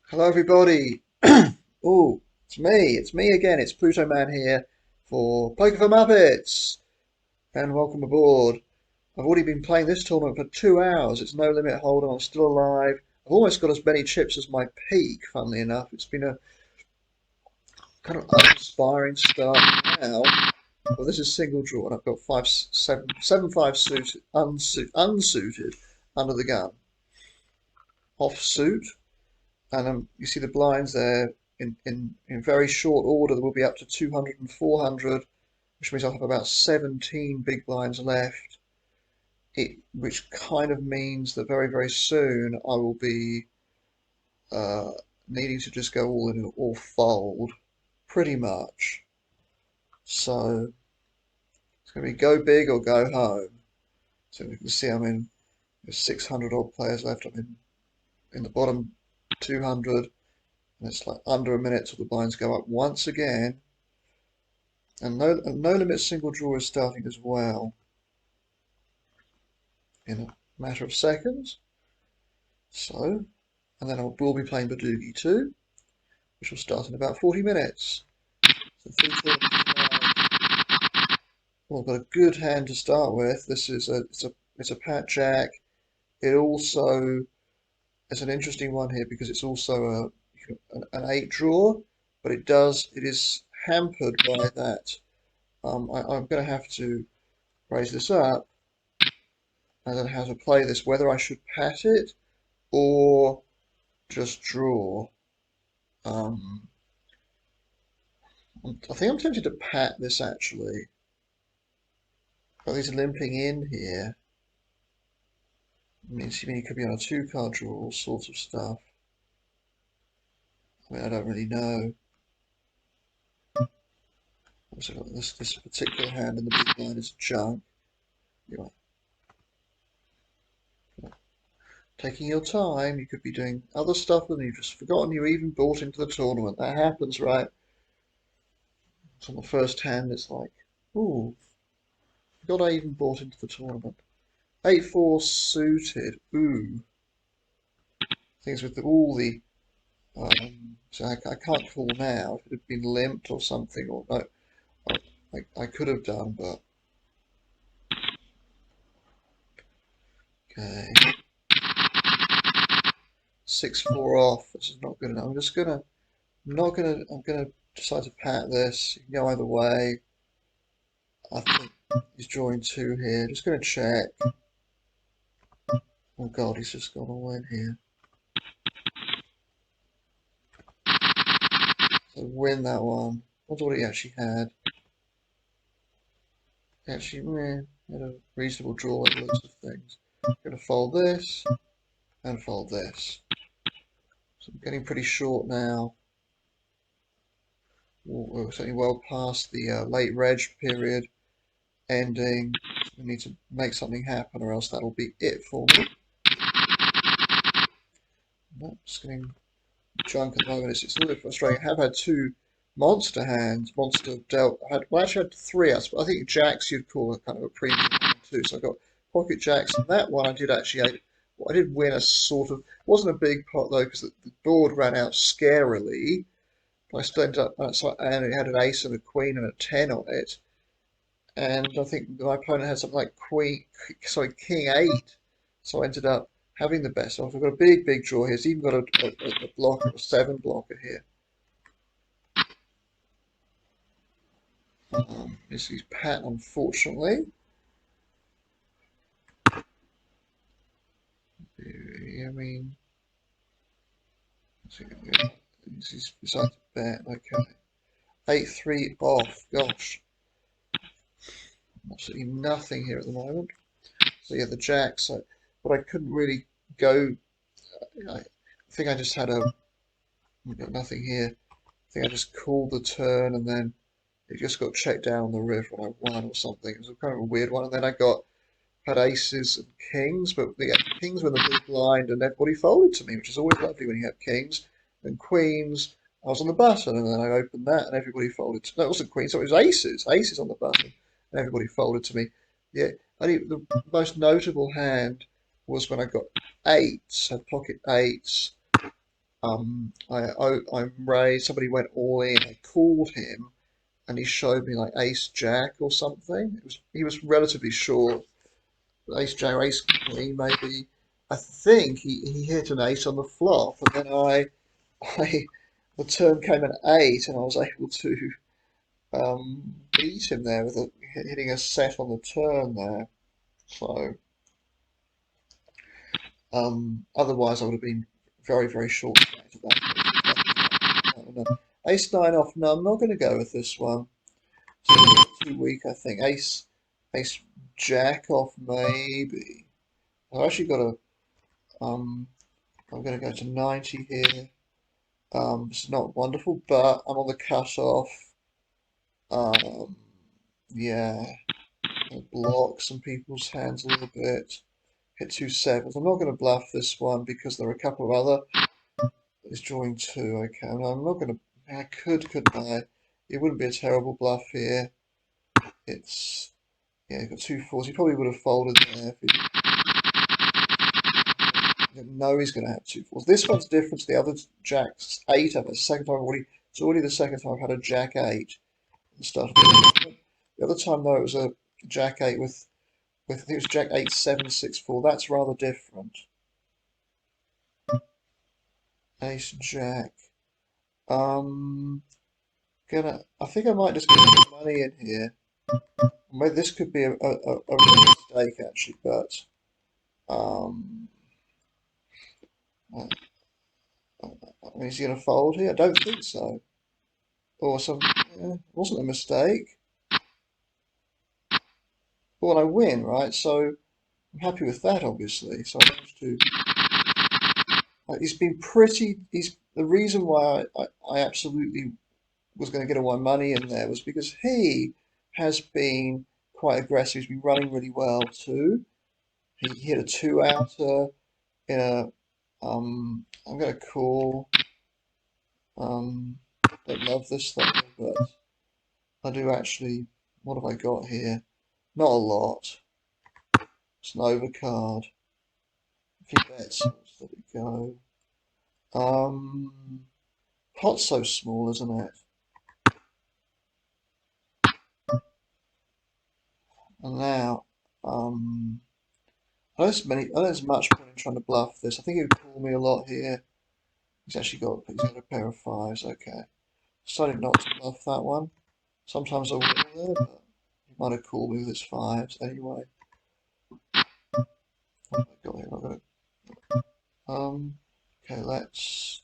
Hello, everybody. Oh, it's me. It's me again. It's Pluto Man here for Poker for Muppets. And welcome aboard. I've already been playing this tournament for 2 hours. It's no limit hold'em. I'm still alive. I've almost got as many chips as my peak, funnily enough. It's been a kind of uninspiring start now. Well, this is single draw, and I've got 5 suited, unsuited under the gun. Off suit. And you see the blinds there in very short order. There will be up to 200 and 400, which means I'll have about 17 big blinds left. Which kind of means that very, very soon I will be uh, needing to just go all in or fold, pretty much. So it's going to be go big or go home. So you can see I'm in. There's 600 odd players left. I'm in the bottom 200. And it's like under a minute till the blinds go up once again. And no limit single draw is starting as well in a matter of seconds. So, and then we'll be playing badugi too, which will start in about 40 minutes. So well, I've got a good hand to start with. This is it's a pat jack. It also is an interesting one here because it's also an 8 draw, but it is hampered by that. I'm going to have to raise this up. I don't know how to play this, whether I should pat it or just draw. I think I'm tempted to pat this actually. Got these limping in here. I mean, you could be on a 2-card draw, all sorts of stuff. I mean, I don't really know. Also got this particular hand in the big blind is junk. Anyway, taking your time, you could be doing other stuff and you've just forgotten you even bought into the tournament. That happens, right? So on the first hand, it's like, ooh, forgot I even bought into the tournament. 8-4 suited, ooh. Things with all the, so I can't call now. If it had been limped or something, or no, I could have done, but okay. 6-4 off. This is not good enough. I'm gonna decide to pat this. You can go either way. I think he's drawing 2 here. Just gonna check. Oh God, he's just gone all in here. So win that one. That's what he actually had. Actually, had a reasonable draw at lots of things. I'm gonna fold this and fold this. So I'm getting pretty short now. We're certainly well past the late reg period ending. So we need to make something happen or else that'll be it for me. I'm just getting junk at the moment. It's a little bit frustrating. I have had 2 monster hands, monster dealt. I actually had 3. I think jacks you'd call a kind of a premium hand too. So I got pocket jacks, and that one I did actually. I did win a sort of. It wasn't a big pot though because the board ran out scarily. But I still ended up, and it had an ace and a queen and a 10 on it. And I think my opponent had something like king 8. So I ended up having the best off. I've got a big draw here. It's even got a blocker, a 7 blocker here. This is pat, unfortunately. I mean, he's decided to bet. Okay, 8-3 off. Gosh, absolutely nothing here at the moment. So yeah, the jacks. But I couldn't really go. I think I just had got nothing here. I think I just called the turn and then it just got checked down on the river when I won or something. It was kind of a weird one. And then I had aces and kings, but the kings were in the big blind and everybody folded to me, which is always lovely when you have kings. And queens, I was on the button and then I opened that and everybody folded to me. No, it wasn't queens, so it was aces on the button and everybody folded to me. Yeah, the most notable hand was when I got 8s, had pocket 8s, I'm raised. Somebody went all in. I called him, and he showed me like Ace Jack or something. He was relatively short. Ace Jack, Ace Queen, maybe. I think he hit an ace on the flop, and then I the turn came an eight, and I was able to beat him there with hitting a set on the turn there. So otherwise, I would have been very, very short of that. Ace nine off. No, I'm not going to go with this one. It's too weak, I think. Ace Jack off, maybe. I've actually got a. I'm going to go to 90 here. It's not wonderful, but I'm on the cutoff. Um, yeah, block some people's hands a little bit. Hit two sevens. I'm not going to bluff this one because there are a couple of other. He's drawing two. Okay, no, I'm not going to. I could buy. It wouldn't be a terrible bluff here. It's yeah, you've got two fours. He probably would have folded there. If he didn't know he's going to have two fours. This one's different to the other jacks. Eight of it. Second time it's already the second time I've had a jack eight and stuff. The other time though it was a jack eight with I think it was jack eight seven six four. That's rather different. Ace jack. I think I might just get some money in here. Maybe this could be a mistake actually, but um, I mean, is he going to fold here? I don't think so. Or some, yeah, it wasn't a mistake. Well, I win, right? So I'm happy with that, obviously. So I managed to. He's been pretty. He's the reason why I absolutely was going to get all my money in there was because he has been quite aggressive. He's been running really well too. He hit a two outer in a. I'm going to call. Don't love this though, but I do actually. What have I got here? Not a lot. It's an overcard. If he bets, let's let it go. Pot's so small, isn't it? And now, I don't there's much point in trying to bluff this. I think he would call me a lot here. He's got a pair of fives. Okay, decided not to bluff that one. Sometimes I will there, but he might have called me with his fives anyway. What have I got here? I've got it. Okay, let's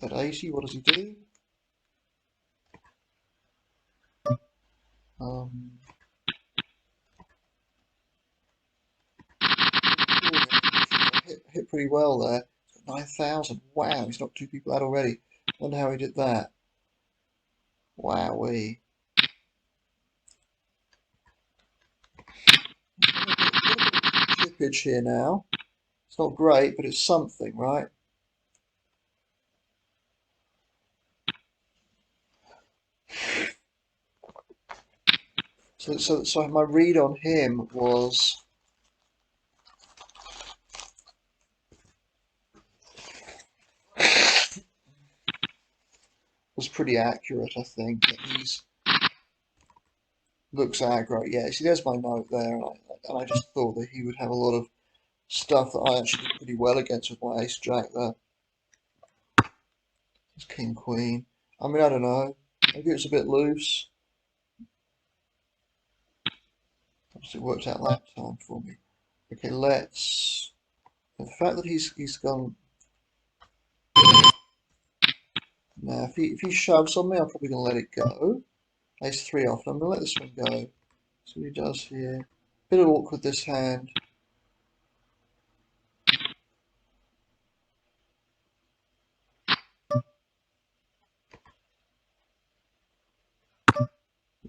at 80. What does he do? Um, hit pretty well there. 9,000. Wow, he's knocked two people out already. Wonder how he did that. Wowee. Chippage here now. It's not great, but it's something, right? So my read on him was pretty accurate, I think. He's looks aggro. Yeah, see, there's my note there, and I just thought that he would have a lot of stuff that I actually did pretty well against with my ace jack there. It's king queen. I mean, I don't know. Maybe it's a bit loose. Obviously, it worked out that time for me. Okay, let's. The fact that he's gone now, if he shoves on me, I'm probably gonna let it go. Ace three off. I'm gonna let this one go. See what he does here. Bit of awkward this hand.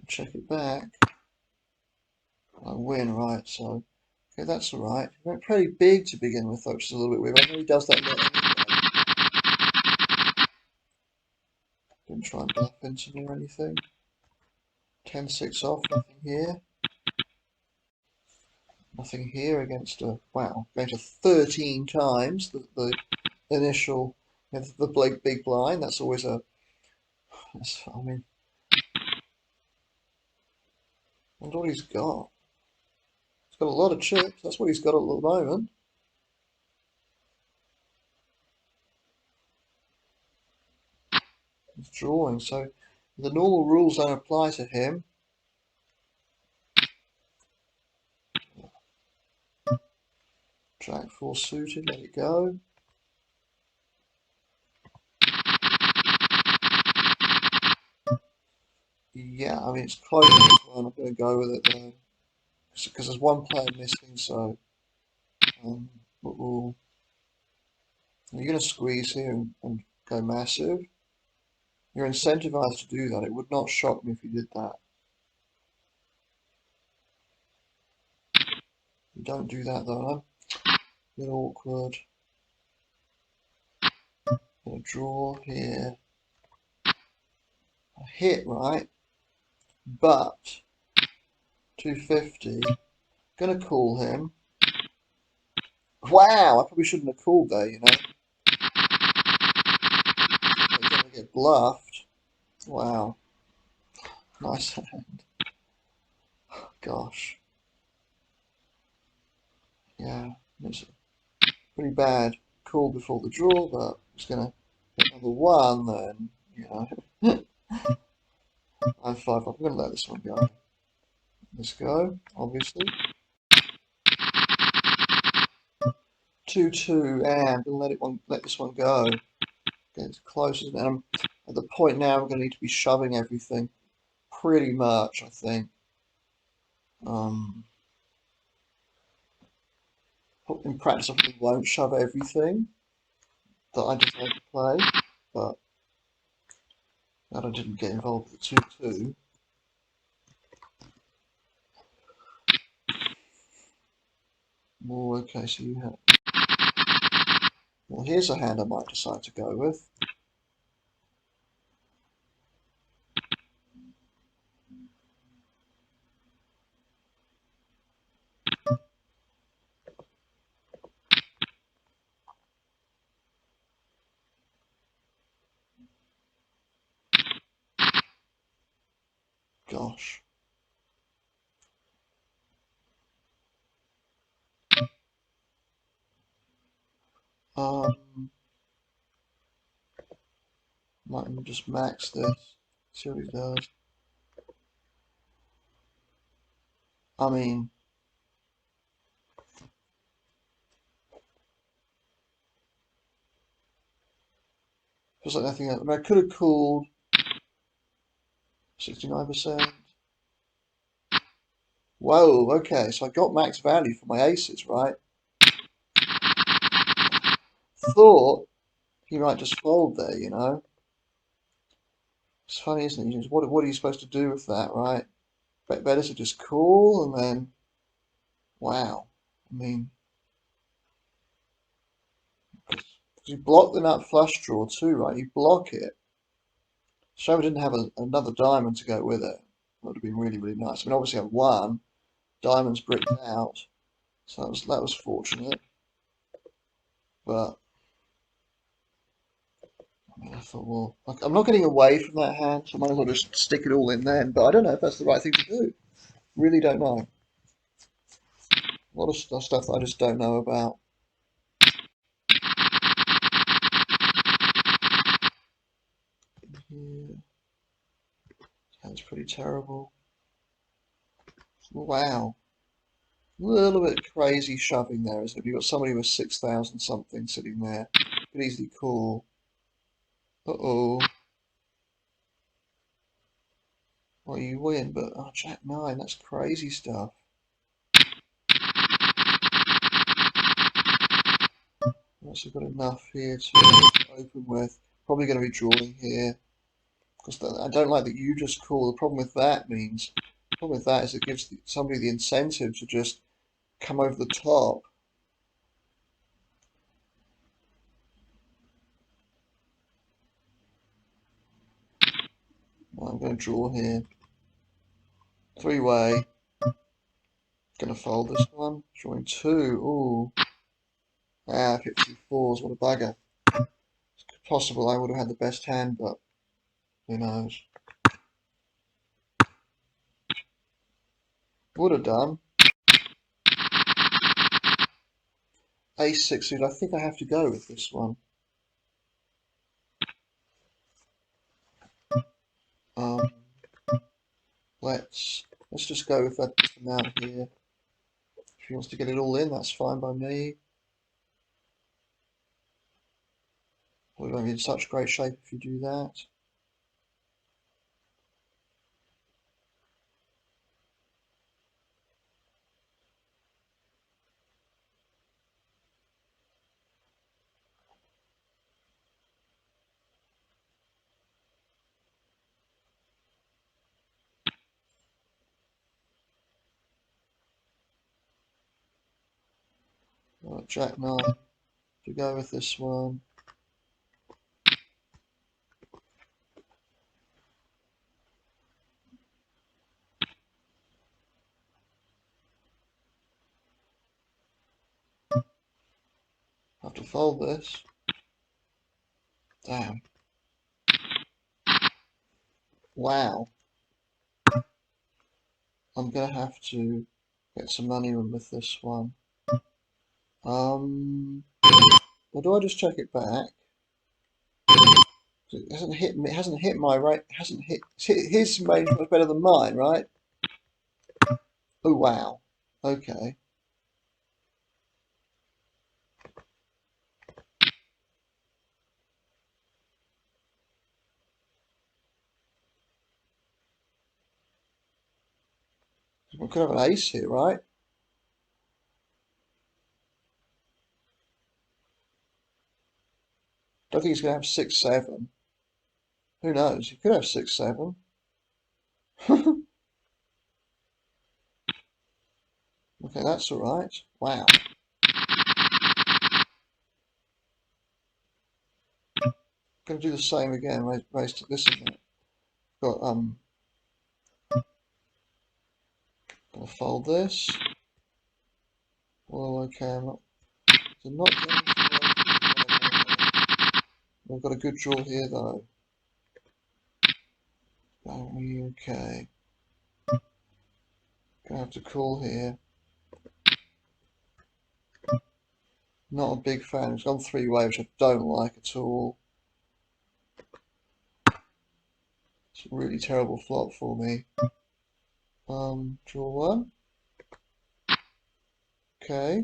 Check it back. I win, right? So, okay, that's all right. He went pretty big to begin with, though, which is a little bit weird. I know he does that anyway. Didn't try and bluff into me or anything. 10-6 off. Nothing here. Nothing here against a wow. Going to 13 times the initial, the big blind. That's always I mean, I wonder what he's got. He's got a lot of chips. That's what he's got at the moment. He's drawing, so the normal rules don't apply to him. Jack 4 suited, let it go. Yeah, I mean, it's close to this one. I'm going to go with it though. Because there's one player missing, so you're going to squeeze here and go massive. You're incentivized to do that. It would not shock me if you did that. You don't do that though. A bit awkward. Gonna draw here. A hit, right? But 250. Gonna call him. Wow, I probably shouldn't have called there, you know. You're gonna get bluffed. Wow. Nice hand. Gosh. Yeah, it's pretty bad call before the draw, but it's gonna hit number one then, you know. I'm 5 up. I'm gonna let this one go. Let's go, obviously. 2-2, and I'm gonna let this one go. Get as close as, and I'm at the point now I'm gonna need to be shoving everything pretty much, I think. In practice, I probably won't shove everything that I just like to play, but glad I didn't get involved with the 2-2. Oh, okay, so you have. Well, here's a hand I might decide to go with. Gosh. Might just max this. See what he does. I mean, feels like nothing else. I mean, I could have called 69%. Whoa, okay, so I got max value for my aces, right? Thought he might just fold there, you know? It's funny, isn't it? What are you supposed to do with that, right? Better to just call and then, wow. I mean, because you block the nut flush draw too, right? You block it. Shame I didn't have another diamond to go with it. That would have been really, really nice. I mean, obviously I won. Diamonds bricked out, so that was fortunate. But I mean, I thought, well, I'm not getting away from that hand, so I might as well just stick it all in then. But I don't know if that's the right thing to do. Really don't know. A lot of stuff that I just don't know about. Yeah, that's pretty terrible. Wow. A little bit crazy shoving there, isn't it? You've got somebody with 6,000 something sitting there. Could easily call. Uh-oh. Well, you win, but oh, Jack 9, that's crazy stuff. Also got enough here to open with. Probably going to be drawing here. Because I don't like that you just call. The problem with that is it gives somebody the incentive to just come over the top. Well, I'm going to draw here. Three-way. Going to fold this one. Drawing two. Ooh. Ah, 54s. What a bugger. Possible I would have had the best hand, but who knows. Would have done. Ace 6 suit. I think I have to go with this one. Um, let's just go with that amount here. If he wants to get it all in, that's fine by me. We won't be in such great shape if you do that. Right, Jack 9 to go with this one. Have to fold this. Damn. Wow. I'm gonna have to get some money in with this one. Or do I just check it back? It hasn't hit me. It hasn't hit my right. Hasn't hit. His range was better than mine, right? Oh wow. Okay. We could have an ace here, right? Don't think he's gonna have 6-7. Who knows? He could have 6-7. Okay, that's all right. Wow. Gonna do the same again. Raise to this again. Got gonna fold this. Well, okay, I'm not. So not going We've got a good draw here though. Okay. Gonna have to call here. Not a big fan. It's gone 3-way, which I don't like at all. It's a really terrible flop for me. Draw 1. Okay.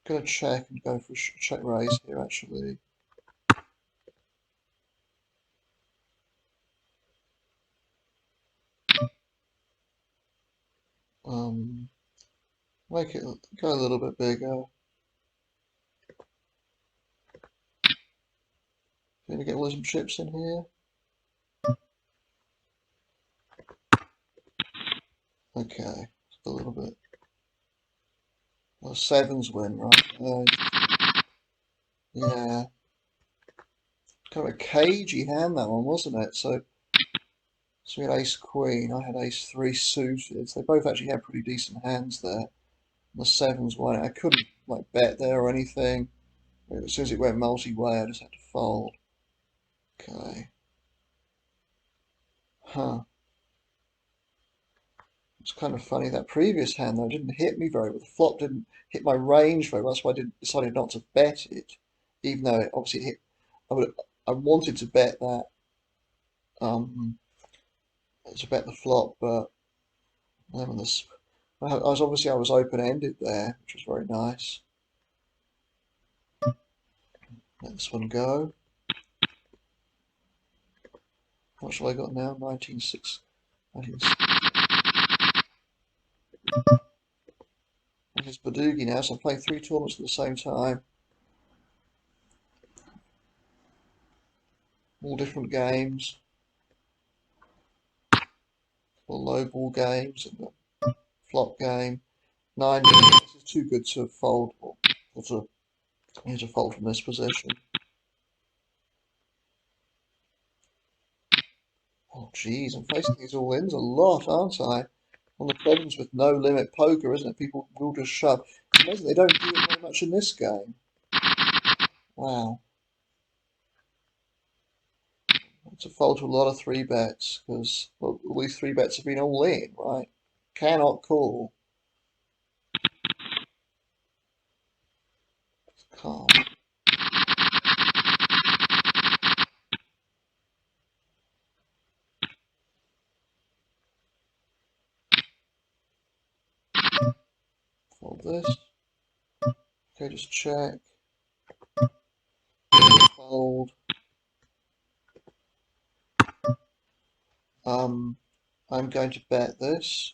Gonna check and go for a check raise here actually. Make it go a little bit bigger. Gonna get all some chips in here. Okay, just a little bit. Well, 7s win, right? Yeah. Kind of a cagey hand that one, wasn't it? So we had ace queen, I had ace 3 suited. So they both actually had pretty decent hands there. The 7s won. I couldn't like bet there or anything. As soon as it went multi-way, I just had to fold. Okay. Huh. It's kind of funny that previous hand though didn't hit me very well. The flop didn't hit my range very well. That's why I decided not to bet it, even though it obviously hit. I wanted to bet that to bet the flop, but then this I was obviously I was open ended there, which was very nice. Let this one go. What shall I got now? 19.6. 19.6. It's badugi now, so I'm playing 3 tournaments at the same time. All different games. All low ball games and the flop game. 9. This is too good to fold or to fold from this position. Oh geez, I'm facing these all ins a lot, aren't I? One of the problems with no limit poker, isn't it? People will just shove. It's amazing they don't do it very much in this game. Wow. To fold to a lot of three bets because well, all these three bets have been all in, right? Cannot call. Calm. Fold this. Okay, just check. Fold. I'm going to bet this.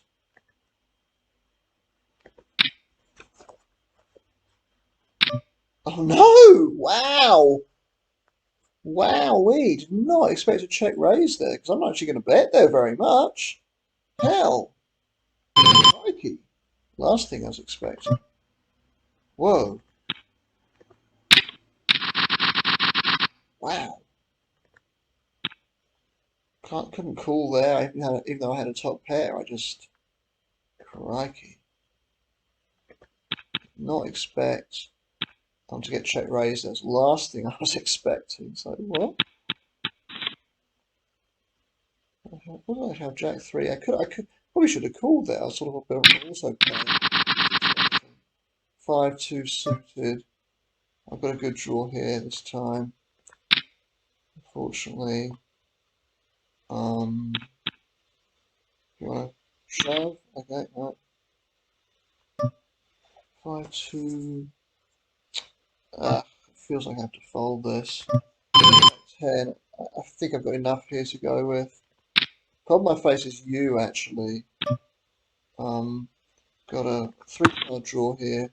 Oh no! Wow! Wow, we did not expect a check raise there because I'm not actually going to bet there very much. Hell, crikey. Last thing I was expecting. Whoa. Wow. Couldn't call there even though I had a top pair. I just, crikey. Not expect to get check raised. That's the last thing I was expecting. So, what? What did I have? Jack 3. Probably should have called there. I was sort of a bit of also playing. 5-2 suited. I've got a good draw here this time. Unfortunately, you want to shove? Okay, right. 5-2. It feels like I have to fold this. 10. I think I've got enough here to go with. Problem I face is you actually. Got a 3-card draw here.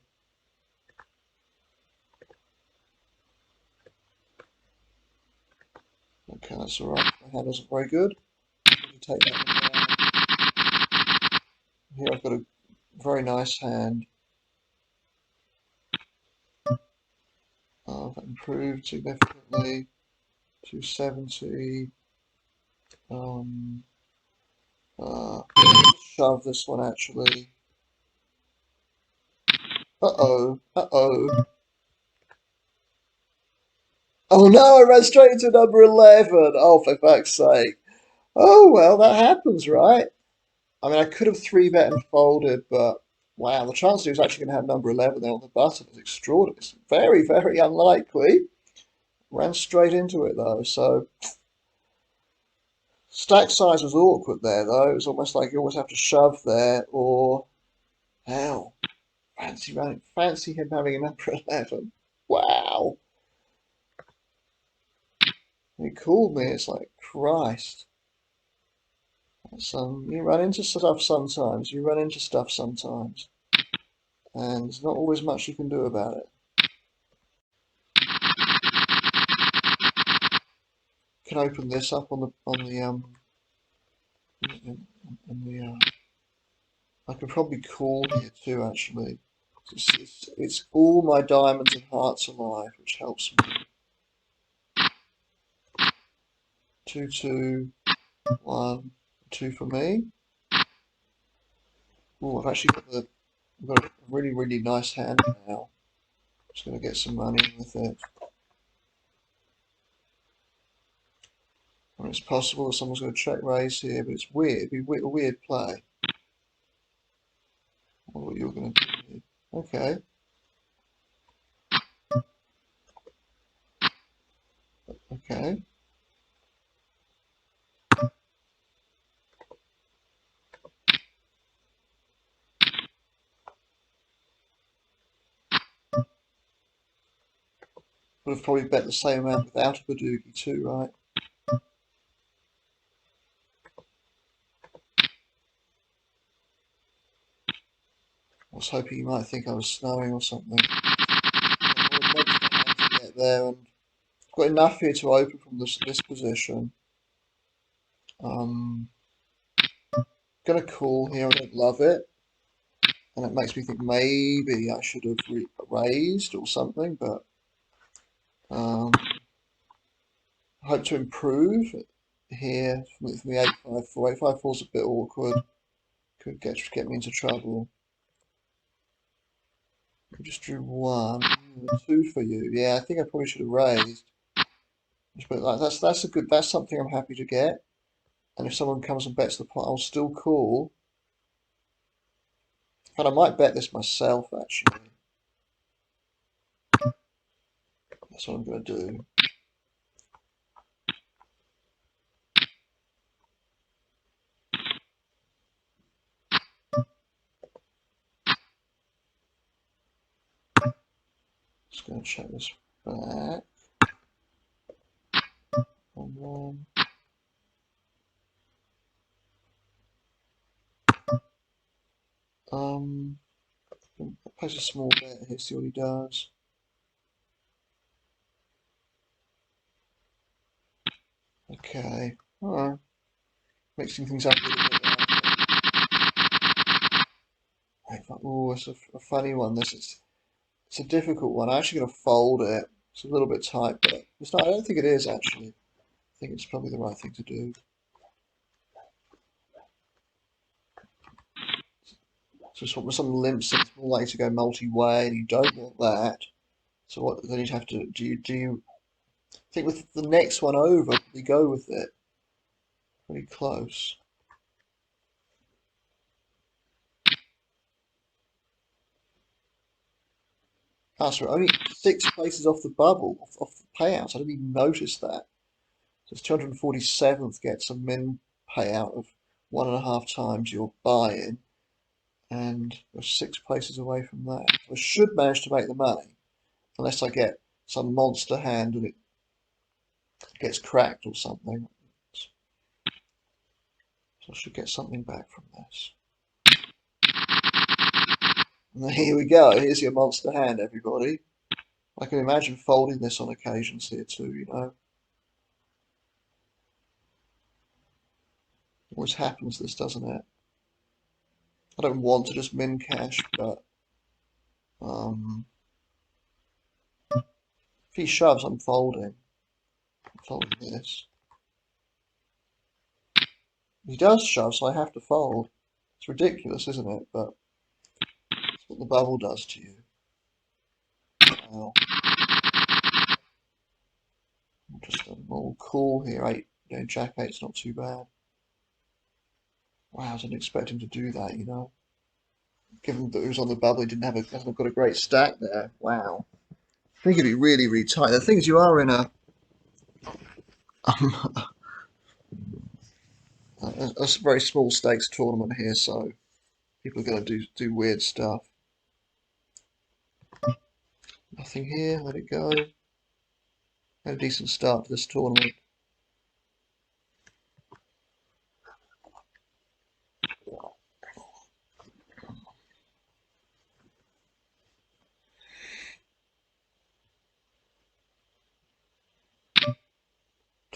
Okay, that's alright. My hand isn't very good. Take that one down. Here I've got a very nice hand. I've improved significantly. 270. Shove this one actually. Uh-oh. Uh-oh. Oh no, I ran straight into number 11. Oh, for fuck's sake. Oh, well, that happens, right? I mean, I could have 3-bet and folded, but wow, the chance he was actually going to have number 11 there on the button is extraordinary. It's very, very unlikely. Ran straight into it, though, so stack size was awkward there, though. It was almost like you always have to shove there, or hell, fancy him having a number 11. Wow. He called me. It's like, Christ. You run into stuff sometimes. You run into stuff sometimes. And there's not always much you can do about it. Can open this up on the I could probably call here too actually. It's all my diamonds and hearts alive, which helps me. 2-2, 1, 2 for me. Oh, I've got a really, really nice hand now. Just gonna get some money with it. And it's possible that someone's going to check raise here, but it's weird. It'd be a weird play. I wonder what you're going to do here. Okay. Okay. Would have probably bet the same amount without a badugi too, right? I was hoping you might think I was snowing or something. I get there, and I've got enough here to open from this position. Gonna call here. I don't love it, and it makes me think maybe I should have raised or something, but I hope to improve here from the 854. 854 is a bit awkward. Could get me into trouble. I just drew one. Two for you. Yeah, I think I probably should have raised. Just put it like that's a good. That's something I'm happy to get. And if someone comes and bets the pot, I'll still call. And I might bet this myself actually. That's what I'm going to do. Just going to check this back. And place a small bet here, see what he does. Okay, alright. Mixing things up a little bit there. Oh, it's a funny one. It's a difficult one. I'm actually going to fold it. It's a little bit tight, but it's not. I don't think it is actually. I think it's probably the right thing to do. So some limps, it's more likely to go multi-way, and you don't want that. So what then you'd have to do you think with the next one over, we go with it? Pretty close. Ah, so we're only 6 places off the bubble, off the payouts. I didn't even notice that. So it's 247th gets a min payout of 1.5 times your buy-in, and we're 6 places away from that. So I should manage to make the money, unless I get some monster hand and it gets cracked or something. So I should get something back from this. And here we go. Here's your monster hand, everybody. I can imagine folding this on occasions here too, you know. Always happens this, doesn't it? I don't want to just min cash, but if he shoves, I'm folding. I'm folding this. He does shove, so I have to fold. It's ridiculous, isn't it? But that's what the bubble does to you. Wow. Just a more cool here. Jack eight's not too bad. Wow, I didn't expect him to do that, you know. Given that it was on the bubble, he hasn't got a great stack there. Wow. I think it'd be really, really tight. The thing is, you are in a a very small stakes tournament here, so people are going to do weird stuff. Nothing here. Let it go. Had a decent start to this tournament.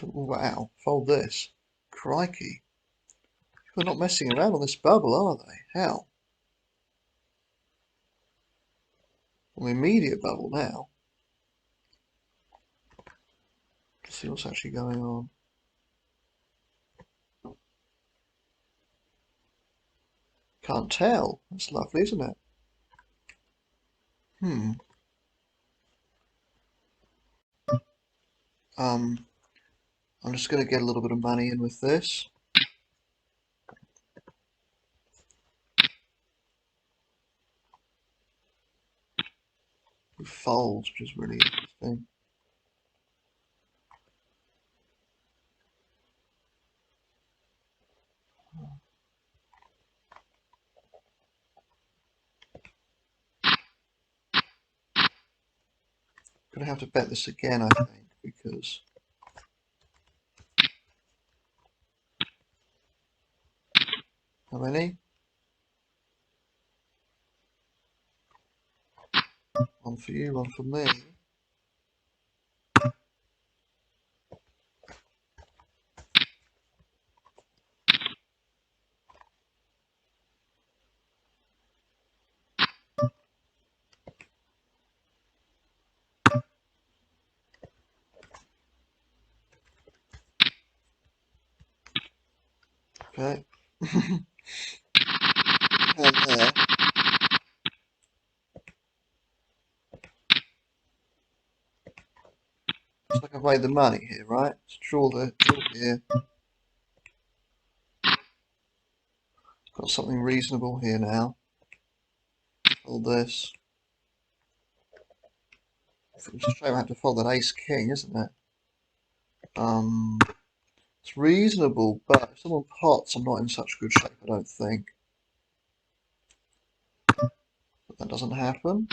Wow, fold this. Crikey. People are not messing around on this bubble, are they? How? On the immediate bubble now. Let's see what's actually going on. Can't tell. That's lovely, isn't it? I'm just going to get a little bit of money in with this. It folds, which is really interesting. Gonna have to bet this again, I think, because how many? One for you, one for me. Okay. Looks like I've made the money here, right? Let's draw here. Got something reasonable here now. All this. It's a shame I have to fold that ace king, isn't it? It's reasonable, but if someone pots, I'm not in such good shape, I don't think. But that doesn't happen.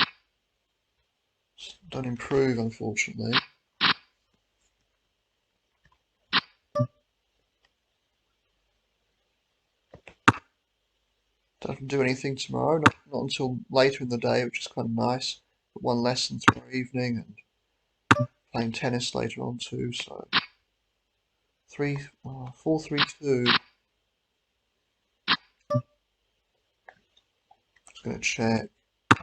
Don't improve, unfortunately. Don't have to do anything tomorrow, not until later in the day, which is kind of nice. Got one lesson tomorrow evening and playing tennis later on too, so 4-3-2. Just gonna check.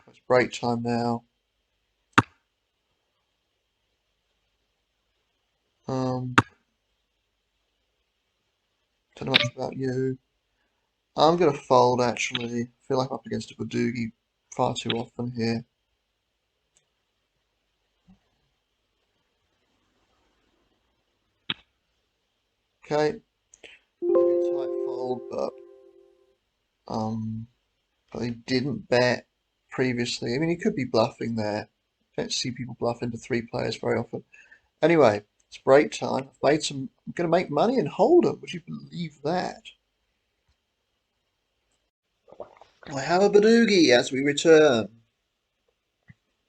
It's break time now. Don't know much about you. I'm gonna fold actually. I feel like I'm up against a badugi far too often here. Okay, maybe a tight fold, but he didn't bet previously. I mean, he could be bluffing there. I don't see people bluff into 3 players very often. Anyway, it's break time. I'm gonna make money in Hold'em. Would you believe that? I have a badugi as we return.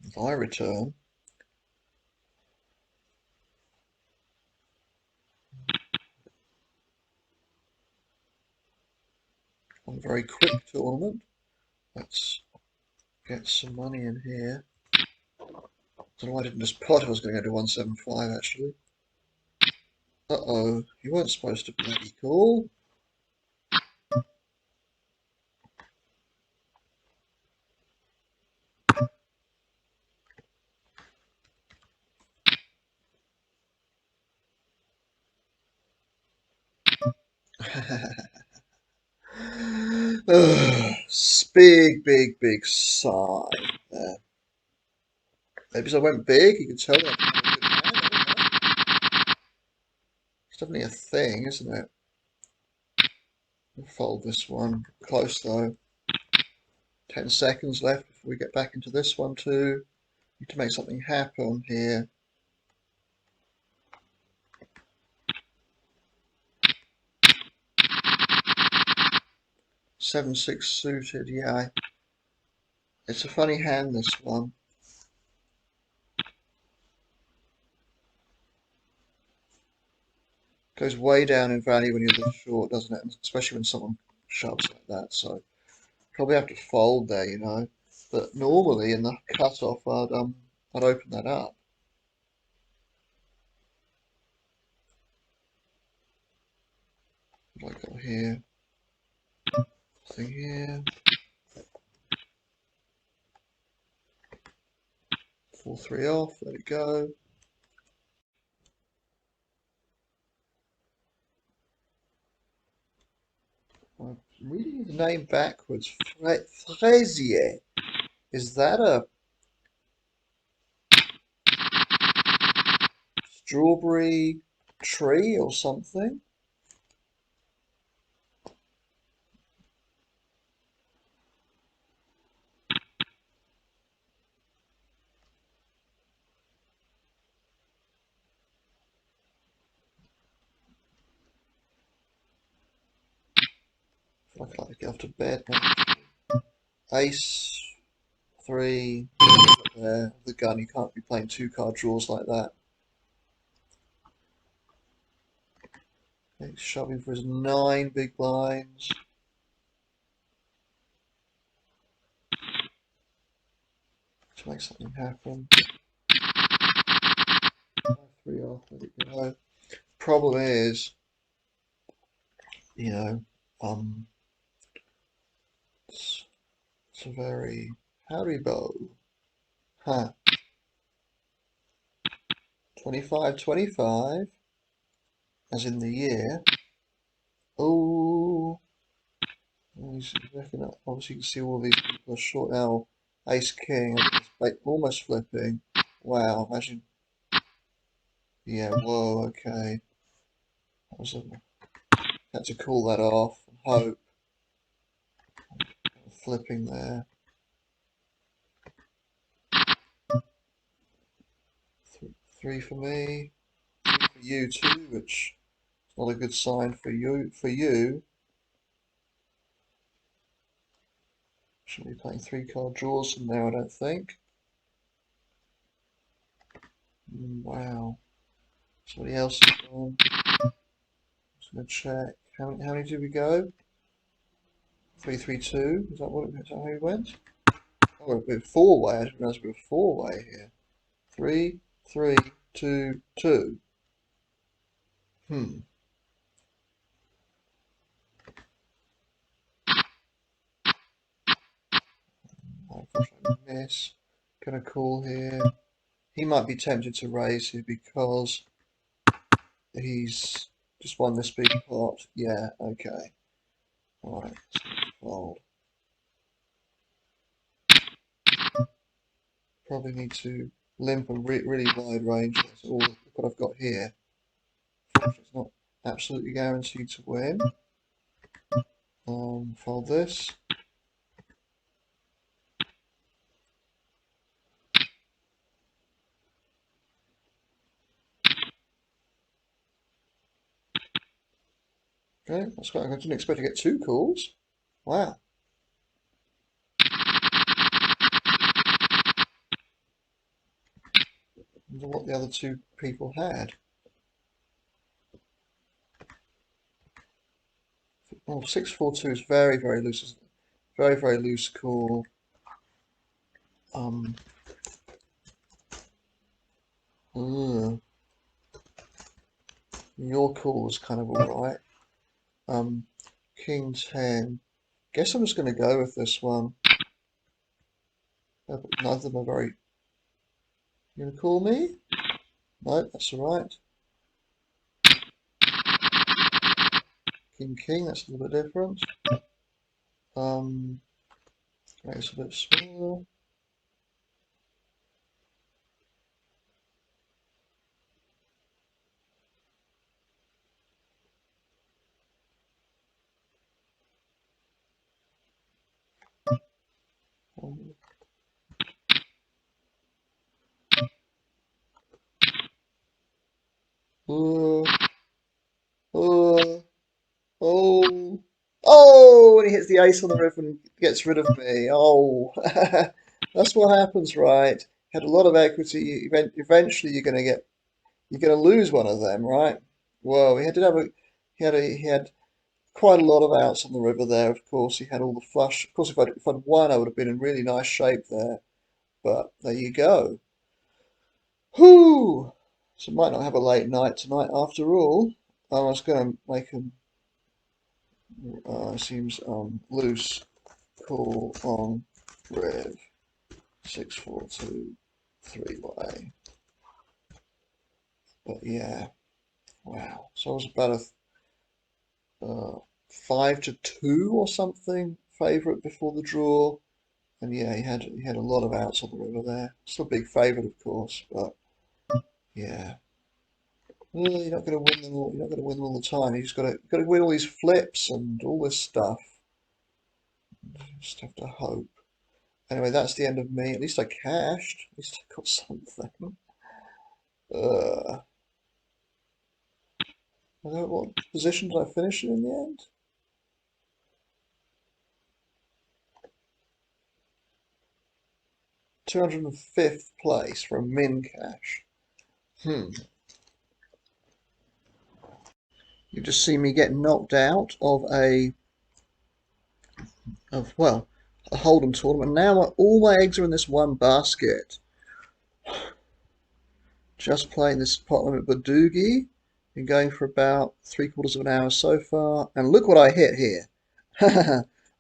As I return. On a very quick tournament. Let's get some money in here. I don't know why I didn't just pot. I was going to go to 175 actually. Uh-oh, you weren't supposed to bloody call. Big sigh there. Maybe because I went big, you can tell that. It's definitely a thing, isn't it? I'll fold this one. Close though. 10 seconds left before we get back into this one too. Need to make something happen here. 7-6 suited, yeah. It's a funny hand, this one. Goes way down in value when you're this short, doesn't it? Especially when someone shoves like that. So probably have to fold there, you know. But normally in the cutoff, I'd open that up. What do I got here? Thing here. 4-3 off. Let it go. I'm reading his name backwards. Fraisier. Is that a strawberry tree or something? I feel like I'd like to get off to bed now. Ace, 3, there, the gun. You can't be playing 2-card draws like that. He's shoving for his 9 big blinds. To make something happen. 5-3 off, let it go. Problem is, you know, it's a very Haribo. Huh. 25-25, as in the year. Oh, obviously you can see all these people are short now. Ace King, almost flipping. Wow, imagine Yeah, whoa, okay. Had to call that off. Hope. Flipping there. Three for me. Three for you too, which is not a good sign for you. Shouldn't be playing 3 card draws from there, I don't think. Wow. Somebody else is on. Just gonna check. How many did we go? 3-3-2. Is that how we went? Oh, we're a bit four-way. I didn't realize we were four-way here. 3-3-2-2. Hmm. Unfortunately, miss. Gonna call here. He might be tempted to raise here because he's just won this big pot. Yeah, okay. Alright, fold. Probably need to limp a really wide range. That's all what I've got here. It's not absolutely guaranteed to win. Fold this. Okay, that's quite. I didn't expect to get 2 calls. Wow. I wonder what the other 2 people had. Oh, 6-4-2 is very loose. Very loose call. Um. Your call was kind of alright. King 10. Guess I'm just going to go with this one. Neither of them are very. You going to call me? No, that's alright. King, that's a little bit different. Make this a bit smaller. Oh, oh, oh, oh, and he hits the ace on the river and gets rid of me. Oh, that's what happens, right? Had a lot of equity. Eventually, you're gonna lose one of them, right? Whoa, he had quite a lot of outs on the river there. Of course, he had all the flush. Of course, if I'd won, I would have been in really nice shape there. But there you go. Whoo! So might not have a late night tonight after all. I was going to make him, seems loose, call on red, 6-4-2, 3-way. But yeah, wow. So I was about a 5-2 or something favourite before the draw. And yeah, he had a lot of outs on the river there. Still a big favourite, of course, but yeah. Well, you're not going to win them all. You're not going to win them all the time. You just got to win all these flips and all this stuff. Just have to hope. Anyway, that's the end of me. At least I cashed. At least I got something. Uh, I don't know what position did I finish in the end? 205th place for a min cash. You just see me get knocked out of well, a Hold'em tournament. Now all my eggs are in this one basket. Just playing this pot limit badugi. Been going for about 3/4 of an hour so far. And look what I hit here.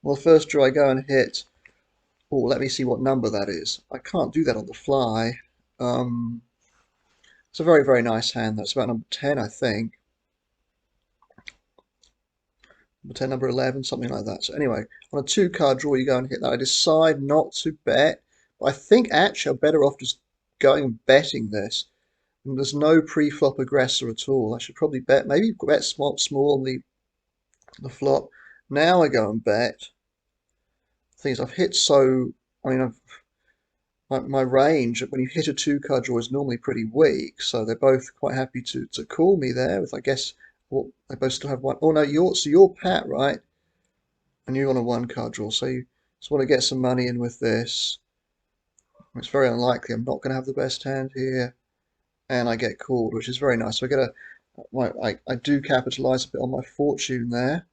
Well, the first draw I go and hit. Oh, let me see what number that is. I can't do that on the fly. It's a very nice hand. That's about number 10, I think. Number 10, number 11, something like that. So anyway, on a 2-card draw, you go and hit that. I decide not to bet. But I think actually I'm better off just going and betting this. there's no pre-flop aggressor at all. I should probably bet, maybe bet small on the flop. Now I go and bet. Things I've hit so, I mean, my range when you hit a two-card draw is normally pretty weak, so they're both quite happy to call me there. With I guess well, they both still have one. Oh no, you're Pat, right? And you're on a one-card draw, so you just want to get some money in with this. It's very unlikely I'm not going to have the best hand here, and I get called, which is very nice. So I get I do capitalize a bit on my fortune there.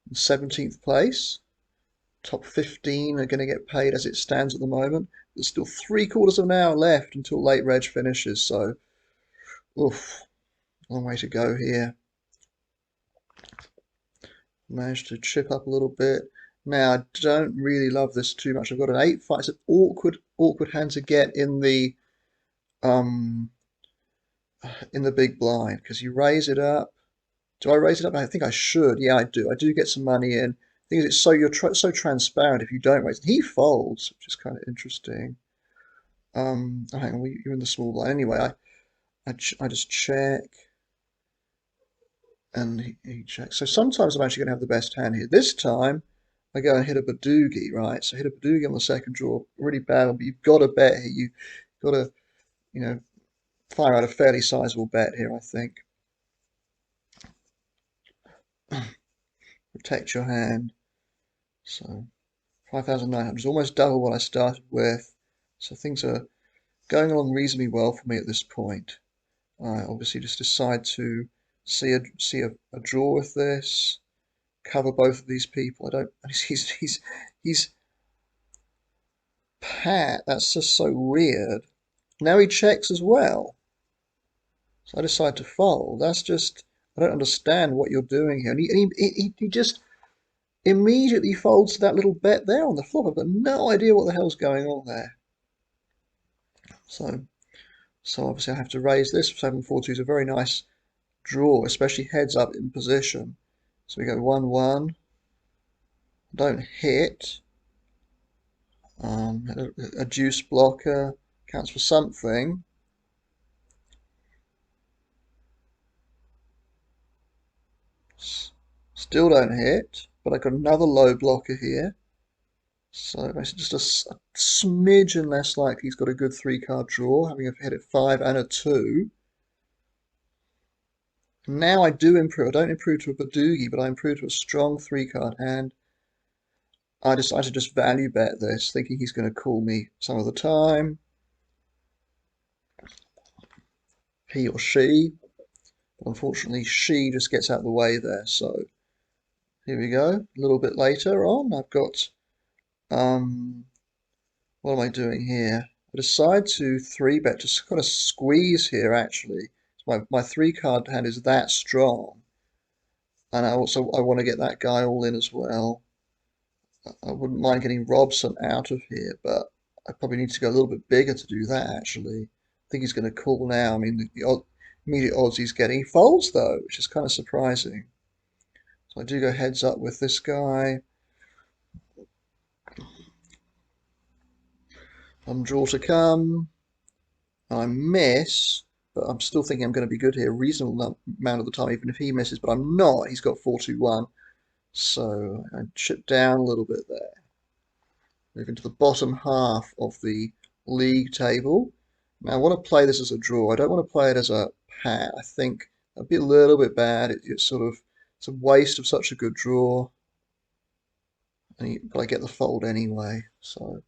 In 17th place. Top 15 are going to get paid as it stands at the moment. There's still 3/4 of an hour left until late reg finishes, so oof, long way to go here. Managed to chip up a little bit. Now I don't really love this too much. I've got an 8-5. It's an awkward hand to get in the big blind because you raise it up. Do I raise it up? I think I should. Yeah, I do. I do get some money in. The thing is, it's so so transparent if you don't raise it. He folds, which is kind of interesting. Oh, hang on, you're in the small blind. Anyway, I just check, and he checks. So sometimes I'm actually going to have the best hand here. This time, I go and hit a badugi, right? So hit a badugi on the second draw, really bad one, but you've got to bet here. You've got to, you know, fire out a fairly sizable bet here, I think. Protect your hand. So 5,900 is almost double what I started with. So things are going along reasonably well for me at this point. I obviously just decide to see a draw with this, cover both of these people. I don't. He's Pat. That's just so weird. Now he checks as well. So I decide to fold. That's just. I don't understand what you're doing here. And he just immediately folds to that little bet there on the flop. I've got no idea what the hell's going on there. So obviously I have to raise this. 7-4-2 is a very nice draw, especially heads up in position. So we go 1-1. Don't hit. A deuce blocker counts for something. Still don't hit, but I got another low blocker here. So it's just a smidgen less likely he's got a good 3-card draw, having hit at 5 and a 2. Now I do improve. I don't improve to a badugi, but I improve to a strong 3-card hand. I decide to just value bet this, thinking he's going to call me some of the time. He or she. But unfortunately, she just gets out of the way there. So here we go. A little bit later on, I've got, what am I doing here? I decide to 3-bet, just kind of squeeze here actually. My 3-card hand is that strong. And I want to get that guy all in as well. I wouldn't mind getting Robson out of here, but I probably need to go a little bit bigger to do that, actually. I think he's going to call now. I mean, the immediate odds he's getting. He folds, though, which is kind of surprising. So I do go heads up with this guy. Draw to come. I miss, but I'm still thinking I'm going to be good here. A reasonable amount of the time, even if he misses, but I'm not. He's got 4-2-1. So I chip down a little bit there. Move into the bottom half of the league table. Now I want to play this as a draw. I don't want to play it as a pat. I think that'd be a little bit bad. It's a waste of such a good draw. But I get the fold anyway. So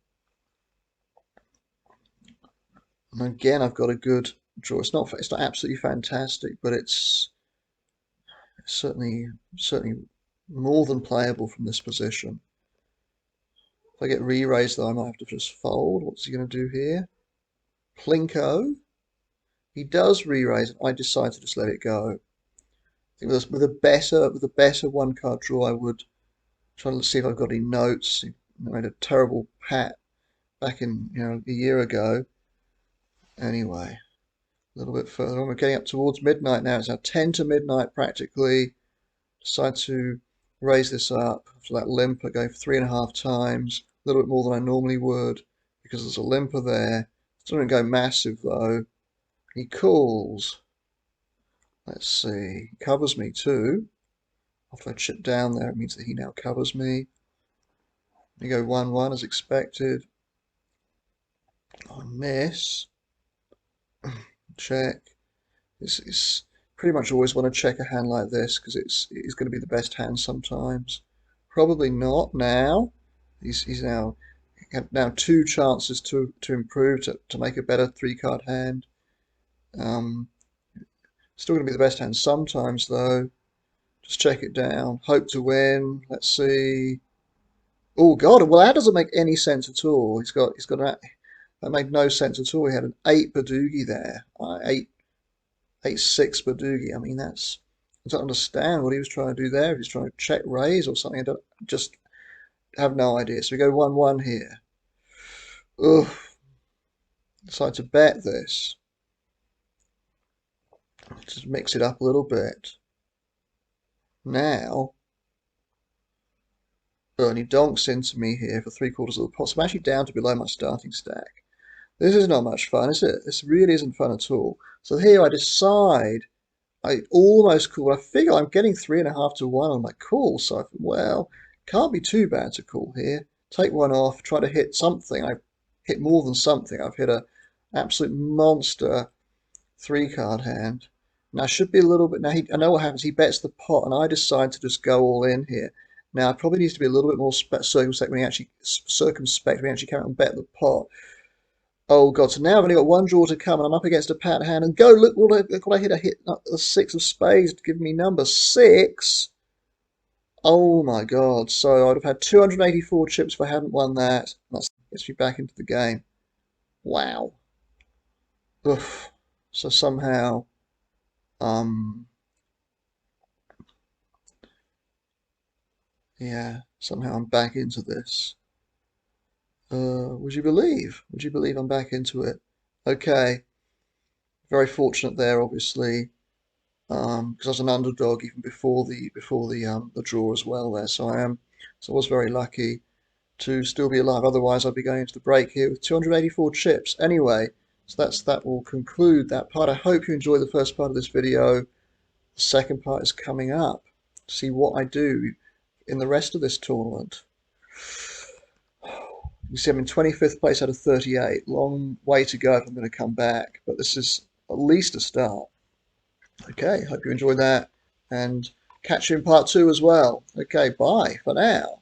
and again, I've got a good draw. It's not absolutely fantastic, but it's certainly more than playable from this position. If I get re-raised though, I might have to just fold. What's he going to do here? Plinko. He does re-raise. I decide to just let it go. I think with a better 1-card draw, I would try to see if I've got any notes. He made a terrible pat back in a year ago. Anyway, a little bit further on. We're getting up towards midnight now. It's now 10 to midnight practically. Decide to raise this up after that limper, go for 3.5 times, a little bit more than I normally would because there's a limper there. Still don't go massive though. He calls. Let's see. He covers me too. After I chip down there, it means that he now covers me. We go 1-1 as expected. I miss. Check. It's pretty much always want to check a hand like this because it's going to be the best hand sometimes. Probably not now. He's now two chances to improve to make a better 3-card hand. Still going to be the best hand sometimes though. Just check it down. Hope to win. Let's see. Oh God! Well, that doesn't make any sense at all. He's got that made no sense at all. He had an 8 badugi there. 8-6 badugi. I mean, I don't understand what he was trying to do there. If he's trying to check raise or something, I don't just have no idea. So we go 1-1 here. Ugh. Decide to bet this. Just mix it up a little bit. Now, and he donks into me here for 3/4 of the pot. So I'm actually down to below my starting stack. This is not much fun, is it? This really isn't fun at all. So here I decide, I almost call. I figure I'm getting 3.5 to 1 on my call. So I thought, well, can't be too bad to call here. Take one off, try to hit something. I've hit more than something. I've hit an absolute monster 3-card hand. Now I should be a little bit. Now I know what happens. He bets the pot, and I decide to just go all in here. Now it probably needs to be a little bit more circumspect when he actually carry on and bet the pot. Oh God! So now I've only got one draw to come, and I'm up against a pat hand. And go look what I hit! I hit the 6 of spades to give me number 6. Oh my God! So I'd have had 284 chips if I hadn't won that. That gets me back into the game. Wow. Oof. So somehow, yeah, somehow I'm back into this. Would you believe? Would you believe I'm back into it? Okay, very fortunate there, obviously, because I was an underdog even before the draw as well there. So I was very lucky to still be alive. Otherwise, I'd be going into the break here with 284 chips. Anyway, so that will conclude that part. I hope you enjoyed the first part of this video. The second part is coming up. See what I do in the rest of this tournament. You see, I'm in 25th place out of 38. Long way to go if I'm going to come back, but this is at least a start. Okay, hope you enjoyed that, and catch you in part 2 as well. Okay, bye for now.